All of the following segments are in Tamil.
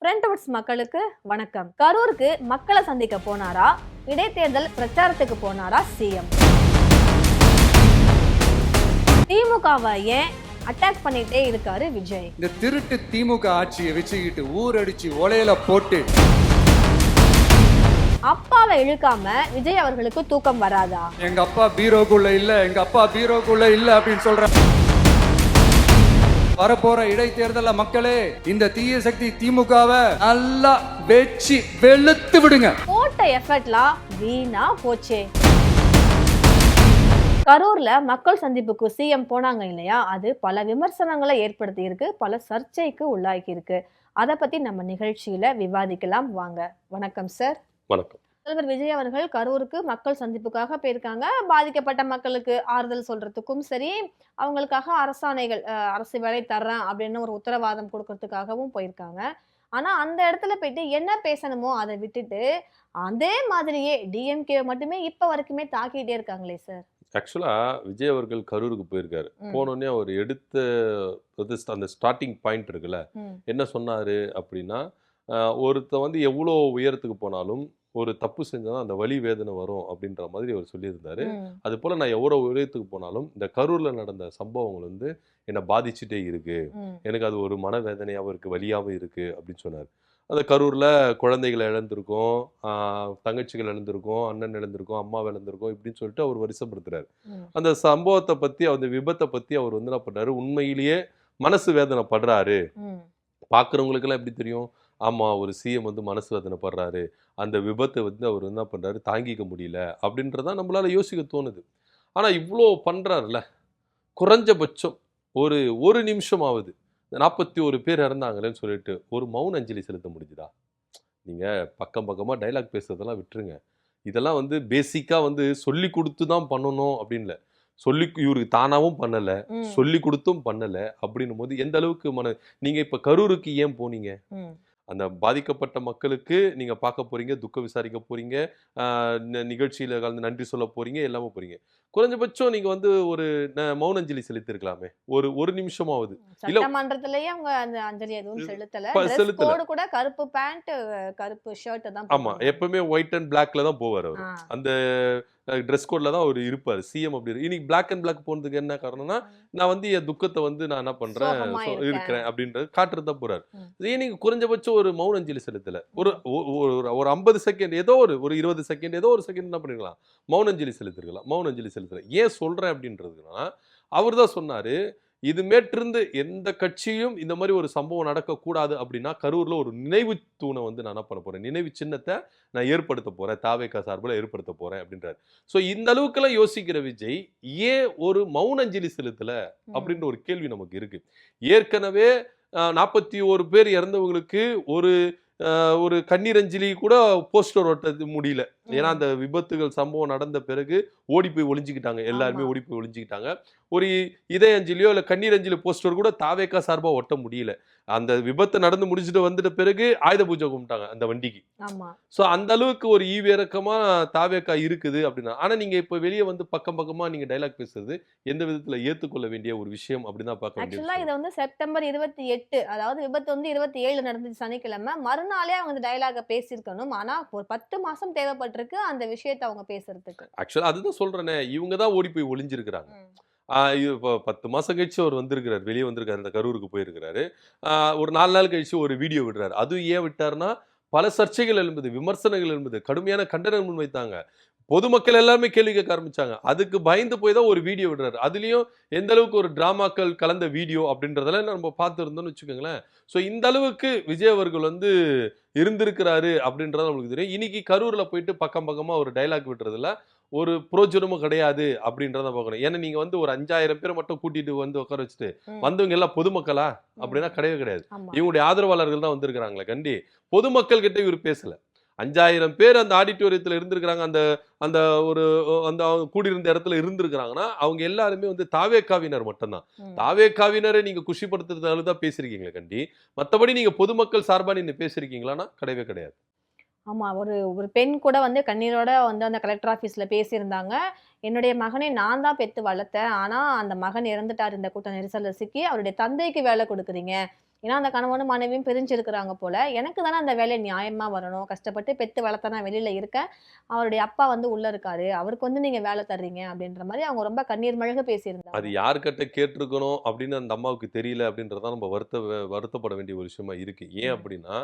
ஃப்ரண்ட்வுட்ஸ் மக்களுக்கு வணக்கம். கரூருக்கு மக்களை சந்திக்க போனாரா, இடைத்தேர்தல் பிரச்சாரத்துக்கு போனாரா சிஎம்? திமுகவை ஏன் அட்டாக் பண்ணிட்டே இருக்காரு விஜய்? இந்த திருட்டு திமுக ஆட்சியை வச்சுக்கிட்டு ஊரடிச்சு ஒலையில போட்டு அப்பாவை இழுக்காம விஜய் அவர்களுக்கு தூக்கம் வராதா? எங்க அப்பா பீரோக்குள்ள இல்ல அப்படின்னு சொல்ற. வரப்போற இடைத்தேர்தல மக்களே, இந்த தீய சக்தி திமுகவை நல்லா வெச்சு வெளுத்து விடுங்க. போட்ட எஃபர்ட்லாம் வீணா போச்சே. கரூர்ல மக்கள் சந்திப்புக்கு சிஎம் போனாங்க இல்லையா, அது பல விமர்சனங்களை ஏற்படுத்தி இருக்கு, பல சர்ச்சைக்கு உள்ளாக்கி இருக்கு. அதை பத்தி நம்ம நிகழ்ச்சியில விவாதிக்கலாம் வாங்க. வணக்கம் சார். வணக்கம். முதல்வர் விஜய் அவர்கள் கரூருக்கு மக்கள் சந்திப்புக்காக போயிருக்காங்க. பாதிக்கப்பட்ட மக்களுக்கு ஆறுதல் சொல்றதுக்கும் சரி, அவங்களுக்காக அரசாணைகள் அரசு வேலை தர்றேன் அப்படின்னு ஒரு உத்தரவாதம் கொடுக்கறதுக்காகவும் போயிருக்காங்க. ஆனா அந்த இடத்துல போயிட்டு என்ன பேசணுமோ அதை விட்டுட்டு அதே மாதிரியே டிஎம்கே மட்டுமே இப்ப வரைக்குமே தாக்கிட்டே இருக்காங்களே சார். ஆக்சுவலா விஜய் அவர்கள் கரூருக்கு போயிருக்காரு. போனோடனே அவர் எடுத்த அந்த ஸ்டார்டிங் பாயிண்ட் இருக்குல்ல, என்ன சொன்னாரு அப்படின்னா, ஒருத்த வந்து எவ்வளோ உயரத்துக்கு போனாலும் ஒரு தப்பு செஞ்சாதான் அந்த வலி வேதனை வரும் அப்படின்ற மாதிரி அவர் சொல்லியிருந்தாரு. அது போல நான் எவ்வளோ உயரத்துக்கு போனாலும் இந்த கரூர்ல நடந்த சம்பவங்கள் வந்து என்னை பாதிச்சுட்டே இருக்கு, எனக்கு அது ஒரு மனவேதனையாகவும் இருக்கு, வலியாகவும் இருக்கு அப்படின்னு சொன்னார். அந்த கரூர்ல குழந்தைகளை இழந்திருக்கோம், தங்கச்சிகள் இழந்திருக்கோம், அண்ணன் இழந்திருக்கோம், அம்மா இழந்திருக்கோம் இப்படின்னு சொல்லிட்டு அவர் வரிசைப்படுத்துறாரு. அந்த சம்பவத்தை பத்தி, அந்த விபத்தை பத்தி அவர் வந்து என்ன பண்றாரு, உண்மையிலேயே மனசு வேதனை படுறாரு. பாக்குறவங்களுக்கெல்லாம் எப்படி தெரியும், ஆமா ஒரு சிஎம் வந்து மனசு வேதனை படுறாரு, அந்த விபத்தை வந்து அவர் என்ன பண்றாரு தாங்கிக்க முடியல அப்படின்றதான் நம்மளால யோசிக்க தோணுது. ஆனா இவ்வளோ பண்றாருல, குறைஞ்சபட்சம் ஒரு நிமிஷம் ஆகுது, 41 பேர் இறந்தாங்களேன்னு சொல்லிட்டு ஒரு மௌன அஞ்சலி செலுத்த முடிஞ்சுதா? நீங்க பக்கமா டைலாக் பேசுறதெல்லாம் விட்டுருங்க. இதெல்லாம் வந்து பேசிக்கா வந்து சொல்லி கொடுத்து தான் பண்ணணும் அப்படின்னு இவருக்கு தானாவும் பண்ணல, சொல்லி கொடுத்தும் பண்ணல அப்படின்னும் போது எந்த அளவுக்கு நீங்க இப்ப கரூருக்கு ஏன் போனீங்க? அந்த பாதிக்கப்பட்ட மக்களுக்கு நீங்க பார்க்க போறீங்க, துக்க விசாரிக்க போறீங்க, நிகழ்ச்சியில கலந்து நன்றி சொல்ல போறீங்க, எல்லாமே போறீங்க. குறைஞ்சபட்சம் நீங்க வந்து ஒரு மௌன அஞ்சலி செலுத்திருக்கலாமே, ஒரு நிமிஷமாவது. சட்டமன்றத்திலேயே அவங்க அந்த அஞ்சலி எதுவும் செலுத்தல. கூட கருப்பு பேண்ட் கருப்பு ஷர்ட் தான். ஆமா, எப்பவுமே ஒயிட் அண்ட் பிளாக்ல தான் போவார் அவர். அந்த ட்ரெஸ் கோட்ல தான் அவர் இருப்பார் சிஎம். அப்படி இன்னைக்கு பிளாக் அண்ட் பிளாக் போனதுக்கு என்ன காரணம்னா, நான் வந்து என் துக்கத்தை வந்து நான் என்ன பண்றேன் இருக்கிறேன் அப்படின்றது காட்டுறதா போறாரு. நீங்க குறைஞ்சபட்சம் ஒரு மௌன அஞ்சலி செலுத்தல, ஒரு 50 செகண்ட், ஏதோ ஒரு 20 செகண்ட், ஏதோ ஒரு செகண்ட் என்ன பண்ணிருக்கலாம், மௌன அஞ்சலி செலுத்திருக்கலாம். மௌன அஞ்சலி செலுத்துறேன் ஏன் சொல்றேன் அப்படின்றதுன்னா, அவர் தான் சொன்னாரு, இது மேற்றிருந்து எந்த கட்சியும் இந்த மாதிரி ஒரு சம்பவம் நடக்கக்கூடாது அப்படின்னா கரூர்ல ஒரு நினைவு தூணை வந்து நான் என்ன பண்ண போறேன், நினைவு சின்னத்தை நான் ஏற்படுத்த போறேன், தாவேகா சார்பில் ஏற்படுத்த போறேன் அப்படின்றாரு. ஸோ இந்த அளவுக்குலாம் யோசிக்கிற விஜய் ஏன் ஒரு மௌன அஞ்சலி செலுத்தல அப்படின்ற ஒரு கேள்வி நமக்கு இருக்கு. ஏற்கனவே 41 பேர் இறந்தவங்களுக்கு ஒரு கண்ணீர் அஞ்சலி கூட போஸ்டர் ஒட்டது முடியல. ஏன்னா அந்த விபத்துகள் சம்பவம் நடந்த பிறகு ஓடி போய் ஒளிஞ்சுக்கிட்டாங்க, எல்லாருமே ஓடி போய் ஒளிஞ்சுக்கிட்டாங்க. ஒரு இதய அஞ்சலியோ இல்லை கண்ணீர் அஞ்சலி போஸ்டர் கூட தாவேகா சார்பா ஒட்ட முடியல. அந்த விபத்து நடந்து முடிச்சுட்டு வந்துட்ட பிறகு ஆயுத பூஜை கும்பிட்டாங்க அந்த வண்டிக்கு. ஸோ அந்த அளவுக்கு ஒரு ஈவிரக்கமா தாவேகா இருக்குது அப்படின்னா. ஆனா நீங்க இப்ப வெளியே வந்து பக்கமா நீங்க டைலாக் பேசுறது எந்த விதத்துல ஏத்துக்கொள்ள வேண்டிய ஒரு விஷயம் அப்படின்னு தான் பார்க்க வேண்டியது. ஆக்சுவலா இது வந்து செப்டம்பர் 28, அதாவது விபத்து வந்து 27 நடந்துச்சு சனிக்கிழமை. மறுநாளே அவங்க டைலாக பேசியிருக்கணும். ஆனா ஒரு 10 மாசம் தேவைப்பட்டிருக்கு அந்த விஷயத்தை அவங்க பேசுறதுக்கு. ஆக்சுவலா அதுதான் சொல்றேனே, இவங்க தான் ஓடி போய் ஒளிஞ்சிருக்கிறாங்க. இப்போ 10 மாசம் கழிச்சு அவர் வந்திருக்கிறார், வெளியே வந்திருக்காரு, இந்த கரூருக்கு போயிருக்கிறாரு. ஒரு 4 நாள் கழிச்சு ஒரு வீடியோ விடுறாரு. அதுவும் ஏன் விட்டாருன்னா, பல சர்ச்சைகள் எழும்புது, விமர்சனங்கள் எழும்புது, கடுமையான கண்டனம் முன்வைத்தாங்க, பொதுமக்கள் எல்லாருமே கேள்வி கேட்க ஆரம்பிச்சாங்க. அதுக்கு பயந்து போய் தான் ஒரு வீடியோ விடுறாரு. அதுலயும் எந்த அளவுக்கு ஒரு டிராமாக்கள் கலந்த வீடியோ அப்படின்றதெல்லாம் நம்ம பார்த்து இருந்தோம்னு வச்சுக்கோங்களேன். ஸோ இந்த அளவுக்கு விஜய் அவர்கள் வந்து இருந்திருக்கிறாரு அப்படின்றது நம்மளுக்கு தெரியும். இன்னைக்கு கரூர்ல போயிட்டு பக்கமா ஒரு டைலாக் விட்டுறதுல ஒரு புரோஜனமும் கிடையாது அப்படின்றத பார்க்கணும். ஏன்னா நீங்க வந்து ஒரு 5000 பேரை மட்டும் கூட்டிட்டு வந்து உட்கார வச்சுட்டு வந்தவங்க எல்லாம் பொதுமக்களா அப்படின்னா கிடையவே கிடையாது. இவங்களுடைய ஆதரவாளர்கள் தான் வந்திருக்கிறாங்களே கண்டி. பொதுமக்கள் கிட்ட இவர் பேசல. 5000 பேர் அந்த ஆடிட்டோரியத்தில் இருந்திருக்கிறாங்க, அந்த கூடியிருந்த இடத்துல இருந்திருக்கிறாங்கன்னா அவங்க எல்லாருமே வந்து தாவேகாவினர் மட்டும்தான். தாவேகாவினரை நீங்க குஷிப்படுத்துறதால தான் பேசிருக்கீங்களே கண்டி. மற்றபடி நீங்க பொதுமக்கள் சார்பா நீங்க பேசிருக்கீங்களான்னா கிடையவே கிடையாது. ஆமா. ஒரு ஒரு பெண் கூட வந்து கண்ணீரோட வந்து அந்த கலெக்டர் ஆஃபீஸ்ல பேசியிருந்தாங்க. என்னுடைய மகனை நான் தான் பெத்து வளர்த்தேன். ஆனா, அந்த மகன் இறந்துட்டாரு இந்த கூட்ட நெரிசல்ல சிக்கி. அவருடைய தந்தைக்கு வேலை குடுக்குறீங்க. ஏன்னா, அந்த கணவனும் மனைவியும் பிரிஞ்சிருக்கிறாங்க போல. எனக்கு தானே அந்த வேலை நியாயமா வரணும். கஷ்டப்பட்டு பெத்து வளர்த்தேன். நான் வெளியில இருக்கேன். அவருடைய அப்பா வந்து உள்ள இருக்காரு. அவருக்கு வந்து நீங்க வேலை தர்றீங்க அப்படின்ற மாரி அவங்க ரொம்ப கண்ணீர் மல்க பேசியிருந்தாங்க. அது யார்கிட்ட கேட்டிருக்கணும் அப்படின்னு அந்த அம்மாவுக்கு தெரியல அப்படின்றது தான் நம்ம வருத்தப்பட வேண்டிய ஒரு விஷயமா இருக்கு. ஏன் ம். அப்படின்னா,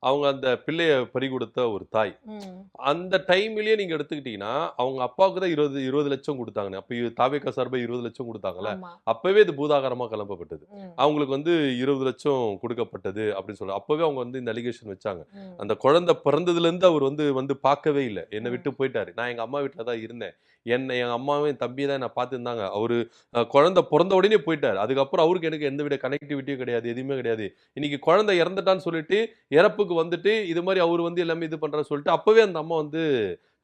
அவங்க அந்த பிள்ளைய பறிகொடுத்த ஒரு தாய். ம். அந்த டைம்லயே நீங்க எடுத்துக்கிட்டீங்கன்னா, அவங்க அப்பாவுக்கு தான் 20 லட்சம் குடுத்தாங்கன்னு. அப்ப தாவேகா சார்பா 20 லட்சம் குடுத்தாங்கல்ல. ஆமா. அப்பவே இது பூதாகரமா கிளப்பப்பட்டது. ம். அவங்களுக்கு வந்து 20 லட்சம் குடுக்கப்பட்டது அப்படின்னு சொல்லி அப்பவே அவங்க வந்து இந்த அலிகேஷன் வச்சாங்க. ம். அந்த குழந்தை பிறந்ததுலேருந்து அவர் வந்து வந்து பார்க்கவே இல்ல. என்ன ம். விட்டு போயிட்டாரு. நான் எங்க அம்மா வீட்ல தான் இருந்தேன். என் அம்மாவும் என் தம்பியும் தான் என்ன பார்த்துருந்தாங்க. அவரு குழந்தை பொறந்த உடனே போயிட்டாரு. அதுக்கப்புறம் அவருக்கு எனக்கு எந்தவித கனெக்டிவிட்டியும் கிடையாது. எதுவுமே கிடையாது. இன்னைக்கு குழந்தை இறந்துட்டான்னு சொல்லிட்டு, இறப்புக்கு வந்துட்டு இது மாரி அவரு வந்து எல்லாமே இது பண்றாருன்னு சொல்லிட்டு, அப்பவே அந்த அம்மா வந்து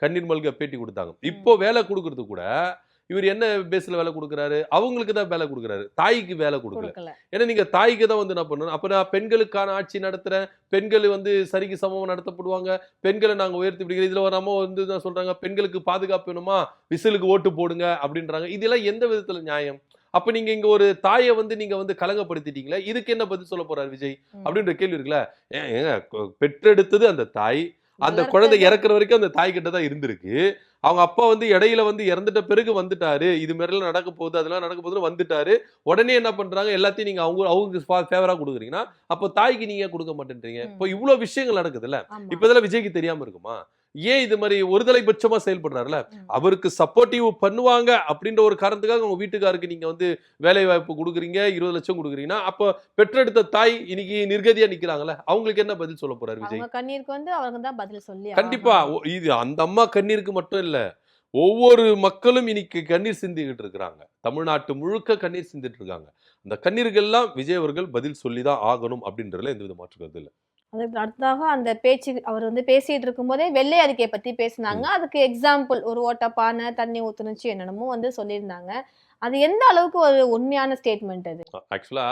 கண்ணீர் மல்க பேட்டி குடுத்தாங்க. ம். இப்போ வேலை குடுக்குறது கூட, இவரு என்ன பேஸ்ல வேலை குடுக்குறாரு? அவங்களுக்கு தான் வேலை குடுக்குறாரு. தாய்க்கு வேலை குடுக்கல. குடுக்கல. ஏன்னா நீங்க தாய்க்கு தான் வந்து என்ன பண்ணணும். அப்ப நான் பெண்களுக்கான ஆட்சி நடத்துறேன். பெண்கள் வந்து சரிக்கு சமமா நடத்தப்படுவாங்க. பெண்கள நாங்க உயர்த்தி பிடிக்கிறோம். இதுல ஒரு அம்மா வந்து என்ன சொல்றாங்க, பெண்களுக்கு பாதுகாப்பு வேணுமா? விசிலுக்கு ஓட்டு போடுங்க அப்படின்றாங்க. இதெல்லாம் எந்த விதத்துல நியாயம்? அப்ப நீங்க இங்க ஒரு தாய வந்து நீங்க வந்து களங்கப்படுத்திட்டீங்களே. இதுக்கு என்ன பதில் சொல்லப் போறாரு விஜய்? ம். அப்படின்ற கேள்வி இருக்குல்ல. ஏங்க பெற்றெடுத்தது அந்த தாய். அந்த குழந்தை வளர்த்தது இறக்குற வரைக்கும் அந்த தாய் கிட்ட தான் இருந்திருக்கு. அவங்க அப்பா வந்து இடையில வந்து இறந்துட்ட பிறகு வந்துட்டாரு. இது மாரிலாம் நடக்க போகுது, அதெல்லாம் நடக்க போகுதுன்னு வந்துட்டாரு. உடனே என்ன பண்றாங்க? எல்லாத்தையும் நீங்க அவங்க ஃபேவரா குடுக்குறீங்கன்னா, அப்போ தாய்க்கு நீங்க ஏன் குடுக்க மாட்டேன்றீங்க? இப்போ ம். இவ்ளோ விஷயங்கள் நடக்குதுல்ல. ஆமா. இப்ப இதெல்லாம் விஜய்க்கு தெரியாம இருக்குமா? ஏன் இது மாரி ஒருதலைபட்சமா செயல்படுறாருல்ல? ம். அவருக்கு சப்போர்ட்டிவ் பண்ணுவாங்க அப்படின்ற ஒரு காரணத்துக்காக உங்க வீட்டுக்காருக்கு நீங்க வந்து வேலை வாய்ப்பு குடுக்குறீங்க, 20 லட்சம் குடுக்குறீங்கன்னா, அப்ப பெற்றெடுத்த தாய் இன்னைக்கு நிர்கதியா நிக்கிறாங்கல்ல. அவங்களுக்கு என்ன பதில் சொல்லப் போறாரு விஜய்? அவங்க கண்ணீருக்கு வந்து அவங்க தான் பதில் சொல்லி கண்டிப்பா. ஆகணும். இது அந்த அம்மா கண்ணீருக்கு மட்டும் இல்ல. ஒவ்வொரு மக்களும் இன்னைக்கு கண்ணீர் சிந்திக்கிட்டு இருக்கிறாங்க. தமிழ்நாட்டு முழுக்க கண்ணீர் சிந்திட்டு இருக்காங்க. அந்த கண்ணீருக்கெல்லாம் விஜய் அவர்கள் பதில் சொல்லி தான் ஆகணும் அப்படின்றதுல எந்தவித மாற்று கருத்து இல்ல. அதுக்கு அடுத்ததாக அந்த பேச்சு அவர் வந்து பேசிட்டு இருக்கும்போதே வெள்ளை அறிக்கைய பத்தி பேசினாங்க. ம். அதுக்கு எக்ஸாம்பிள் ஒரு ஓட்டப்பான, தண்ணி ஊத்துனுச்சு என்னென்னமோ வந்து சொல்லியிருந்தாங்க. அது எந்த அளவுக்கு ஒரு உண்மையான ஸ்டேட்மெண்ட் அது? ஆக்சுவலா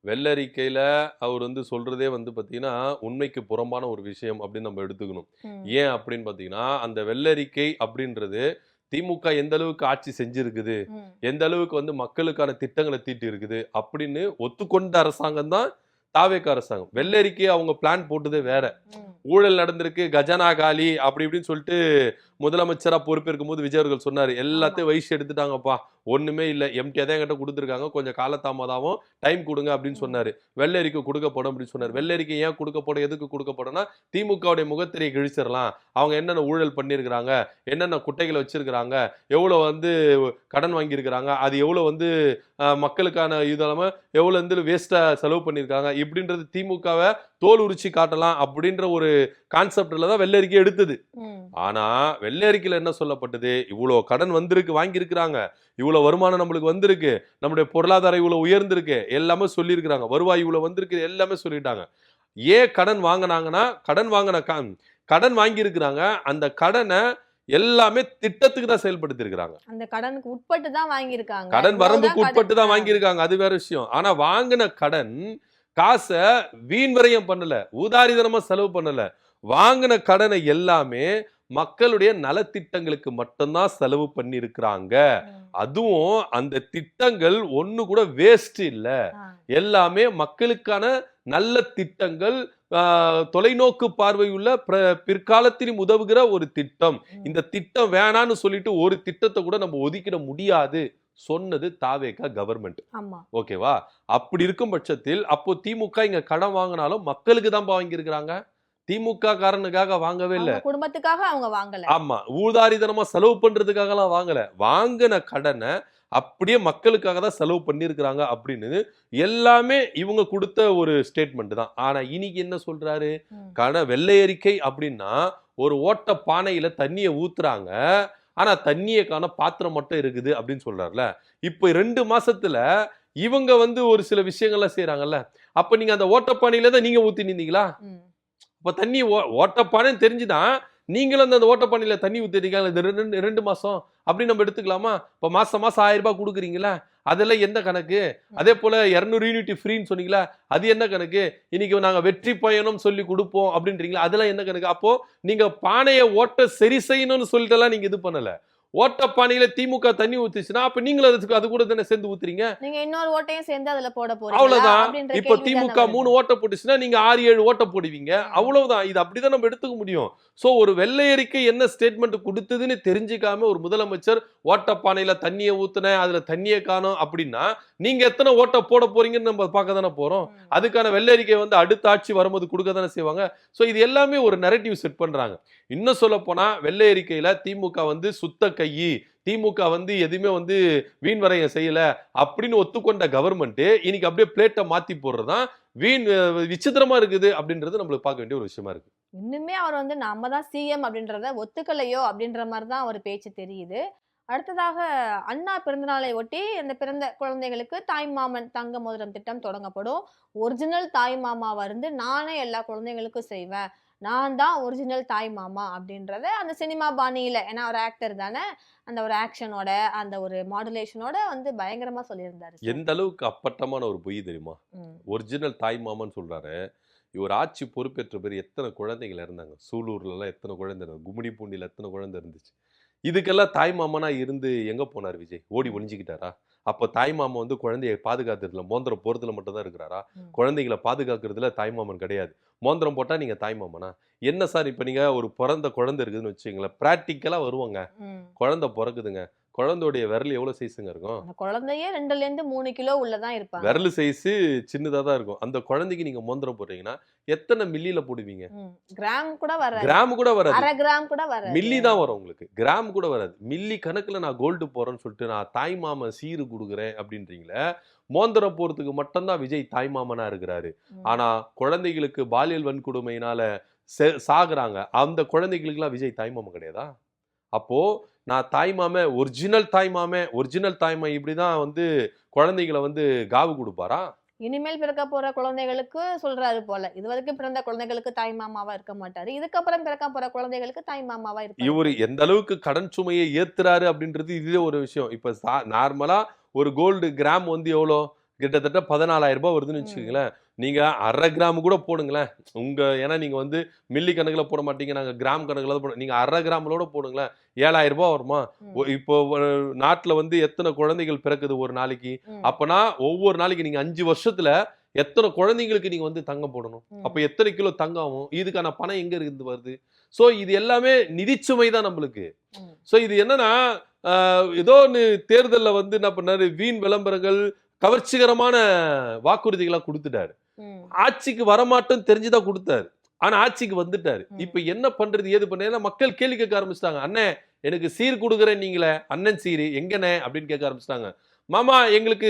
வெள்ளரிக்கையில அவர் வந்து சொல்றதே வந்து பார்த்தீங்கன்னா, உண்மைக்கு புறம்பான ஒரு விஷயம் அப்படின்னு நம்ம எடுத்துக்கணும். ம். ஏன் அப்படின்னு பார்த்தீங்கன்னா, அந்த வெள்ளரிக்கை அப்படின்றது திமுக எந்த அளவுக்கு ஆட்சி செஞ்சிருக்குது, ம். எந்த அளவுக்கு வந்து மக்களுக்கான திட்டங்கள தீட்டி இருக்குது அப்படின்னு ஒத்துக்கொண்ட அரசாங்கம் தான் தாவேகா அரசாங்கம். வெள்ளரிக்கைய அவங்க பிளான் போட்டதே வேற. ம். ஊழல் நடந்திருக்கு, கஜானா காலி அப்படி இப்படின்னு சொல்லிட்டு முதலமைச்சரா பொறுப்பேற்கும்போது விஜய் அவர்கள் சொன்னாரு. ஆமா. எல்லாத்தையும் வழிச்சு எடுத்துட்டாங்கப்பா. ஒண்ணுமே இல்ல. எம்ப்டியா தான் என்கிட்ட குடுத்துருக்காங்க. கொஞ்சம் காலதாமதமாகும். டைம் குடுங்க அப்படின்னு ம். சொன்னாரு. வெள்ளை அறிக்கை குடுக்கப்படும் அப்படின்னு சொன்னாரு. ம். வெள்ளை அறிக்கை ஏன் குடுக்கப்படும்? எதுக்கு குடுக்கப்படும்னா, திமுகவுடைய முகத்திரையை கிழிச்சிரலாம். அவங்க என்னென்ன ஊழல் பண்ணியிருக்கிறாங்க, என்னென்ன குட்டைகள வச்சிருக்கிறாங்க, எவ்வளோ வந்து கடன் வாங்கியிருக்கிறாங்க, அது எவ்வளோ வந்து மக்களுக்கான இது இல்லாம எவ்வளோ வந்து வேஸ்ட்டா செலவு பண்ணியிருக்காங்க. இப்படின்றது திமுகவ தோல் உரிச்சு காட்டலாம் அப்படின்ற ஒரு கான்செப்ட்ல தான் வெள்ளை அறிக்கை எடுத்தது. ம். ஆனா, வெள்ளை அறிக்கையில என்ன சொல்லப்பட்டது? இவ்ளோ கடன் வந்திருக்கு, வாங்கியிருக்கிறாங்க. இவ்ளோ வருமானம் நம்மளுக்கு வந்திருக்கு. நம்முடைய பொருளாதாரம் இவ்ளோ உயர்ந்திருக்கு. எல்லாமே சொல்லியிருக்கிறாங்க. வருவாய் இவ்ளோ வந்திருக்கு. எல்லாமே சொல்லிட்டாங்க. ஏன் கடன் வாங்குனாங்கன்னா, கடன் வாங்கியிருக்கிறாங்க. அந்த கடன எல்லாமே திட்டத்துக்கு தான் செயல்படுத்தியிருக்கிறாங்க. அந்த கடனுக்கு உட்பட்டு தான் வாங்கியிருக்காங்க. கடன் இவ்வளவுதான் வரம்புக்கு உட்பட்டு தான் ஆ. வாங்கியிருக்காங்க. அது வேற விஷயம். ஆனா வாங்குன கடன் காச வீண் விரயம் பண்ணல. ஊதாரித்தனமா செலவு பண்ணல. வாங்குன கடனை எல்லாமே மக்களுடைய நலத்திட்டங்களுக்கு மட்டும் தான் செலவு பண்ணியிருக்கிறாங்க. ம். அதுவும் அந்த திட்டங்கள் ஒண்ணு கூட வேஸ்ட் இல்ல. ஆ. எல்லாமே மக்களுக்கான நல்ல திட்டங்கள், ஆ, தொலைநோக்கு பார்வையுள்ள பிற்காலத்திலும் உதவுகிற ஒரு திட்டம். ம். இந்த திட்டம் வேணான்னு சொல்லிட்டு ஒரு திட்டத்த கூட நம்ம ஒதுக்கிட முடியாது. சொன்னது தாவேகா கவர்மெண்ட். ஆமா. ஓகேவா? அப்படி இருக்கும் பட்சத்தில், அப்போ திமுக இங்க கடன் வாங்குனாலும் மக்களுக்கு தான்பா வாங்கியிருக்கிறாங்க. திமுக காரனுக்காக வாங்கவே இல்ல. அவங்க குடும்பத்துக்காக அவங்க வாங்கல. ஆமா. ஊதாரித்தனமா செலவு பண்றதுக்காகலாம் வாங்கல. வாங்குன கடன அப்படியே மக்களுக்காக தான் செலவு பண்ணியிருக்கிறாங்க அப்படின்னு எல்லாமே இவங்க குடுத்த ஒரு ஸ்டேட்மெண்ட் தான். ஆனா இன்னைக்கு என்ன சொல்றாரு? ம். வெள்ளை அறிக்கை அப்படின்னா, ஒரு ஓட்ட பானையில தண்ணிய ஊத்துறாங்க. ஆனா தண்ணிய காணோம், பாத்திரம் மட்டும் இருக்குது அப்படின்னு சொல்றார்ல. இப்ப 2 மாசத்துல இவங்க வந்து ஒரு சில விஷயங்கள்லாம் செய்றாங்கல்ல. அப்ப நீங்க அந்த ஓட்டப்பானையில தான் நீங்க ஊத்தின்னு இருந்தீங்களா? ம். அப்ப தண்ணி ஓட்டப்பானைன்னு தெரிஞ்சுதான் நீங்களும் அந்த ஓட்டப்பானையில தண்ணி ஊத்திருக்கீங்க இந்த 2 மாசம் அப்படின்னு நம்ம எடுத்துக்கலாமா? இப்ப மாசம் மாசம் ரூ. 1000 குடுக்குறீங்களா? அதெல்லாம் என்ன கணக்கு? அதே போல 200 யூனிட் ஃப்ரீன்னு சொன்னீங்களா, அது என்ன கணக்கு? இன்னைக்கு நாங்க வெற்றி பயணம் சொல்லி கொடுப்போம் அப்படின்றீங்களா, அதெல்லாம் என்ன கணக்கு? அப்போ நீங்க பானையை ஓட்ட சரி செய்யணும்னு சொல்லிட்டுலாம் நீங்க இது பண்ணல. ஓட்ட பானையில திமுக தண்ணி ஊத்துச்சுன்னா அப்ப நீங்களும் அது கூட தானே சேர்ந்து ஊத்துறீங்க. நீங்க இன்னொரு ஓட்டையும் சேர்ந்து அதுல போட போறீங்களா அவ்வளவுதான். அப்படின்ற இப்ப கேள்வி திமுக தானே 3 வருது. ஓட்ட போட்டுச்சுன்னா நீங்க 6, 7 ஓட்ட போடுவீங்க. அவ்வளவுதான். இது அப்படிதான் நம்ம எடுத்துக்க முடியும். சோ ஒரு வெள்ளை அறிக்கை என்ன ஸ்டேட்மெண்ட் கொடுத்ததுன்னு தெரிஞ்சுக்காம ஒரு முதலமைச்சர் ஓட்டப்பானையில தண்ணியை ஊத்துனேன், அதுல தண்ணியை காணோம் அப்படின்னா நீங்க எத்தனை ஓட்ட போட போறீங்கன்னு நம்ம பார்க்க தானே போறோம். அதுக்கான வெள்ளை அறிக்கை வந்து அடுத்த ஆட்சி வரும்போது கொடுக்க தானே செய்வாங்க. சோ இது எல்லாமே ஒரு நரேட்டிவ் செட் பண்றாங்க. இன்னும் சொல்ல போனா வெள்ளை அறிக்கையில திமுக வந்து சுத்த கையி, திமுக வந்து எதுவுமே வந்து வீண் வரையம் செய்யல அப்படின்னு ஒத்துக்கொண்ட கவர்மெண்ட் இன்னைக்கு அப்படியே பிளேட்டை மாத்தி போடுறதுதான் விசித்திரமா இருக்குது அப்படின்றது நம்மளுக்கு பார்க்க வேண்டிய ஒரு விஷயமா இருக்கு. இன்னுமே அவர் வந்து நம்ம தான் சிஎம் அப்படின்றத ஒத்துக்கலையோ அப்படின்ற மாதிரி தான் அவர் பேச்சு தெரியுது. அடுத்ததாக அண்ணா பிறந்தநாளை ஒட்டி அந்த பிறந்த குழந்தைகளுக்கு தாய்மாமன் தங்க மோதிரம் திட்டம் தொடங்கப்படும். ஒரிஜினல் தாய் மாமாவா இருந்து நானே எல்லா குழந்தைகளுக்கும் செய்வேன், நான் தான் ஒரிஜினல் தாய் மாமா அப்படின்றத அந்த சினிமா பாணியில, ஏன்னா ஒரு ஆக்டர் தானே, அந்த ஒரு ஆக்ஷனோட அந்த ஒரு மாடுலேஷனோட வந்து பயங்கரமா சொல்லியிருந்தாரு சார். எந்த அளவுக்கு அப்பட்டமான ஒரு பொய் தெரியுமா? ம். ஒரிஜினல் தாய் மாமன்னு சொல்றாரு. இவர் ஆட்சி பொறுப்பேற்ற பேர் எத்தனை குழந்தைகள் இருந்தாங்க? சூலூர்ல எல்லாம் எத்தனை குழந்தை இருந்தாங்க? கும்மிடி பூண்டியில எத்தனை குழந்தை இருந்துச்சு? இதுக்கெல்லாம் தாய் மாமனா இருந்து எங்க போனார் விஜய்? ஓடி ஒளிஞ்சுக்கிட்டாரா? அப்ப தாய் மாமா வந்து குழந்தையை பாதுகாத்துறதுல மோந்திரம் போறதுல மட்டும் தான் இருக்கிறாரா? ம். குழந்தைகளை பாதுகாக்கிறதுல தாய் மாமன் கிடையாது. மோந்திரம் போட்டா நீங்க தாய் மாமனா? என்ன சார், இப்ப நீங்க ஒரு பிறந்த குழந்தை இருக்குதுன்னு வச்சுங்களேன், பிராக்டிக்கலா வருவாங்க. ம். குழந்தை பிறக்குதுங்க, குழந்தையுடைய விரல் எவ்வளவு சைஸுங்க இருக்கும்? அந்த குழந்தையே 2ல இருந்து 3 கிலோ உள்ளதான் இருப்பாங்க. விரல் சைஸ் சின்னதா தான் இருக்கும். அந்த குழந்தைக்கு நீங்க மோந்திரம் போடுறீங்கன்னா எத்தனை மில்லியில போடுவீங்க? கிராம் கூட வராது, கிராம் கூட வராது. 1/2 கிராம் கூட வராது. மில்லி தான் வரும் உங்களுக்கு. கிராம் கூட வராது. மில்லி கணக்குல நான் கோல்டு போறேன்னு சொல்லிட்டு நான் தாய் மாமன் சீரு குடுக்குறேன் அப்படின்றீங்களே. மோந்திரம் போறதுக்கு மட்டும் தான் விஜய் தாய் மாமனா இருக்கிறாரு. ம். ஆனா குழந்தைகளுக்கு பாலியல் வன்கொடுமையினால சாகுறாங்க. அந்த குழந்தைகளுக்குலாம் விஜய் தாய் மாமன் கிடையாதா? அப்போ நான் தாய் மாமன், ஒரிஜினல் தாய் மாமன், ஒரிஜினல் தாய்மாமன் இப்படிதான் வந்து குழந்தைகளை வந்து காவு கொடுப்பாரா? இனிமேல் பிறக்க போற குழந்தைகளுக்கு சொல்றாரு போல. இதுவரைக்கும் பிறந்த குழந்தைகளுக்கு தாய் மாமாவா இருக்க மாட்டாரு. இதுக்கப்புறம் பிறக்க போற குழந்தைகளுக்கு தாய் மாமாவா இருப்பாரு. இவரு எந்த அளவுக்கு கடன் சுமையை ஏத்துறாரு அப்படின்றது இதுவே ஒரு விஷயம். இப்ப நார்மலா ஒரு கோல்டு கிராம் வந்து எவ்வளோ? கிட்டத்தட்ட 14,000 ரூபாய் வருதுன்னு ம். வச்சுக்கோங்களேன். நீங்க 1/2 கிராம் கூட போடுங்களேன். ஏன்னா நீங்க வந்து மில்லி கணக்குல போட மாட்டீங்க, நாங்க கிராம் கணக்குல தான் போடுவோம். நீங்க 1/2 கிராமோட போடுங்களேன், 7,000 ரூபாய் வருமா? ம். இப்போ நாட்டுல வந்து எத்தனை குழந்தைகள் பிறக்குது ஒரு நாளைக்கு? ம். அப்பனா ஒவ்வொரு நாளைக்கு நீங்க 5 வருஷத்துல எத்தனை குழந்தைங்களுக்கு நீங்க வந்து தங்கம் போடணும்? ம். அப்ப எத்தனை கிலோ தங்கம் ஆகும்? இதுக்கான பணம் எங்க இருந்து வருது? சோ இது எல்லாமே நிதிச்சுமை தான் நம்மளுக்கு. ம். சோ இது என்னன்னா ஏதோ ஒன்று தேர்தல்ல வந்து என்ன பண்ணாரு, வீண் விளம்பரங்கள், கவர்ச்சிகரமான வாக்குறுதிகளா கொடுத்துட்டாரு. ம். ஆட்சிக்கு வரமாட்டோம் தெரிஞ்சுதான் கொடுத்தாரு. ஆனா ஆட்சிக்கு வந்துட்டாரு. ம். இப்ப என்ன பண்றது ஏது பண்ண மக்கள் கேள்வி கேட்க ஆரம்பிச்சிட்டாங்க. அண்ணே எனக்கு சீர் கொடுக்குறேன் நீங்களே, அண்ணன் சீரு எங்கண்ணே அப்படின்னு கேட்க ஆரம்பிச்சிட்டாங்க. மாமா எங்களுக்கு